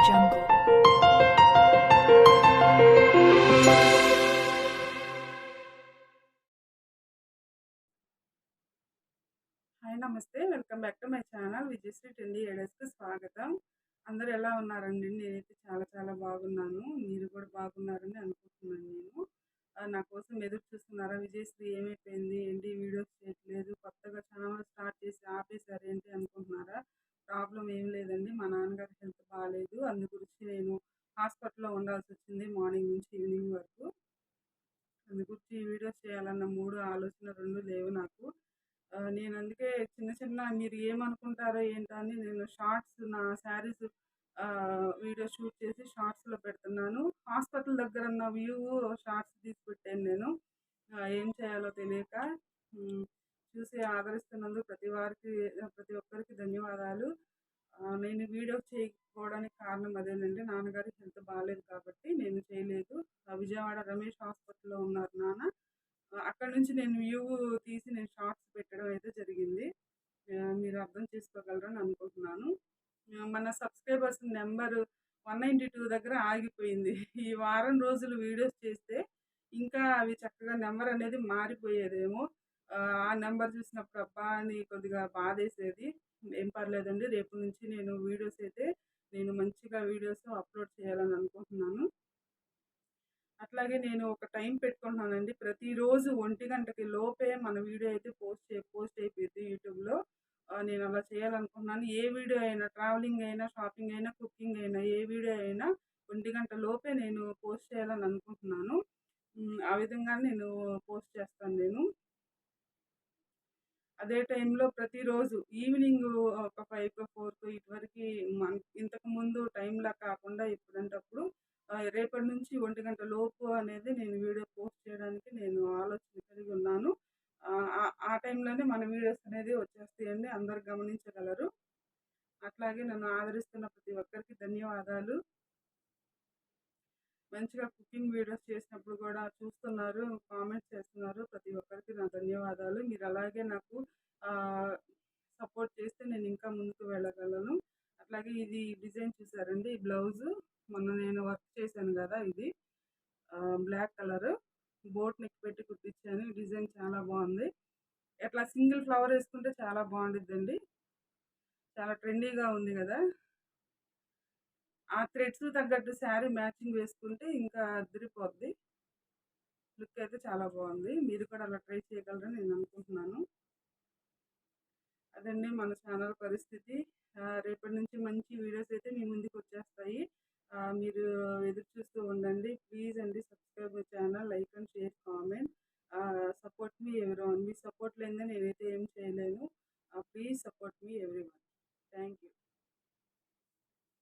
jungle. Hi namaste. Welcome back to my channel Vijayasri trendy ఐడియాస్‌కి స్వాగతం. అందరూ ఎలా ఉన్నారండి? నేనైతే చాలా బాగున్నాను. మీరు కూడా బాగున్నారని అనుకుంటున్నాను నేను. నా కోసం ఎదురు చూస్తున్నారా? విజయశ్రీ ఏమైపోయింది? ఏంటి వీడియోస్ చేయట్లేదు? కొత్తగా ఛానల్ స్టార్ట్ చేసి ఆపేసారేంటి అనుకుంటున్నారా? ప్రాబ్లమ్ ఏం లేదండి. మా నాన్నగారి హెల్త్ బాలేదు. అందు గురించి నేను హాస్పిటల్‌లో ఉండాల్సొచ్చింది మార్నింగ్ నుంచి ఈవినింగ్ వరకు. అందు గురించి వీడియోస్ చేయాలన్న మూడు ఆలోచన 2 లేవు నాకు. నేను అందుకే చిన్న మీరు ఏమనుకుంటారో ఏంటో అని నేను షార్ట్స్ నా శారీస్ వీడియో షూట్ చేసి షార్ట్స్‌లో పెడుతున్నాను. హాస్పిటల్ దగ్గర ఉన్న వ్యూ షార్ట్స్ తీసి పెట్టాను నేను. ఏం చేయాలో తెలియక. హ్మ్. చూసి ఆదరిస్తున్నందుకు ప్రతి ఒక్కరికి ధన్యవాదాలు. నేను వీడియో చేయకపోవడానికి కారణం అదేనండి. నాన్నగారికి హెల్త్ బాలేదు కాబట్టి నేను చేయలేదు. విజయవాడ రమేష్ హాస్పిటల్‌లో ఉన్నారు నాన్న. అక్కడి నుంచి నేను వ్యూ తీసి నేను షార్ట్స్ పెట్టడం అయితే జరిగింది. మీరు అర్థం చేసుకోగలరని అనుకుంటున్నాను. మన సబ్స్క్రైబర్స్ నెంబరు 192 దగ్గర ఆగిపోయింది. ఈ వారం రోజులు వీడియోస్ చేస్తే ఇంకా అవి చక్కగా నెంబర్ అనేది మారిపోయేదేమో. ఆ నెంబర్ చూసినప్పుడు అబ్బా! అని కొద్దిగా బాధేసేది. ఏం పర్లేదండి. రేపటి నుంచి నేను వీడియోస్ అయితే నేను మంచిగా వీడియోస్ అప్లోడ్ చేయాలని అనుకుంటున్నాను. అట్లాగే నేను ఒక టైం పెట్టుకుంటున్నానండి. ప్రతిరోజు 1 గంటకి లోపే మన వీడియో అయితే పోస్ట్ అయిపోద్ది యూట్యూబ్‌లో. నేను అలా చేయాలనుకుంటున్నాను. ఏ వీడియో అయినా ట్రావెలింగ్ అయినా, షాపింగ్ అయినా, కుకింగ్ అయినా ఏ వీడియో అయినా 1 గంట లోపే నేను పోస్ట్ చేయాలని అనుకుంటున్నాను. ఆ విధంగా నేను పోస్ట్ చేస్తాను నేను. అదే టైంలో ప్రతిరోజు ఈవినింగ్ ఒక 5కో, 4కో ఇటువరకి ఇంతకుముందు టైంలా కాకుండా ఎప్పుడంటే అప్పుడు రేపటి నుంచి 1 గంట లోపు అనేది నేను వీడియో పోస్ట్ చేయడానికి నేను ఆలోచన కలిగి ఉన్నాను. ఆ టైంలోనే మన వీడియోస్ అనేది వచ్చేస్తాయండి. అందరూ గమనించగలరు. అట్లాగే నన్ను ఆదరిస్తున్న ప్రతి ఒక్కరికి ధన్యవాదాలు. మంచిగా కుకింగ్ వీడియోస్ చేసినప్పుడు కూడా చూస్తున్నారు, కామెంట్స్ చేస్తున్నారు. ప్రతి ఒక్కరికి నా ధన్యవాదాలు. మీరు అలాగే నాకు సపోర్ట్ చేస్తే నేను ఇంకా ముందుకు వెళ్ళగలను. అట్లాగే ఇది డిజైన్ చూసారండి. ఈ బ్లౌజు మొన్న నేను వర్క్ చేశాను కదా! ఇది బ్లాక్ కలరు బోట్ నెక్ పెట్టి కుట్టించాను. ఈ డిజైన్ చాలా బాగుంది. ఇట్లా సింగిల్ ఫ్లవర్ వేసుకుంటే చాలా బాగుండిద్దండి. చాలా ట్రెండీగా ఉంది కదా! ఆ థ్రెడ్స్ తగ్గట్టు శారీ మ్యాచింగ్ వేసుకుంటే ఇంకా అదిరిపోద్ది. లుక్ అయితే చాలా బాగుంది. మీరు కూడా అలా ట్రై చేయగలరని నేను అనుకుంటున్నాను. అదండి మన ఛానల్ పరిస్థితి. రేపటి నుంచి మంచి వీడియోస్ అయితే మీ ముందుకు వచ్చేస్తాయి. మీరు ఎదురు చూస్తూ ఉండండి. ప్లీజ్ అండి subscribe my channel, like and share, comment.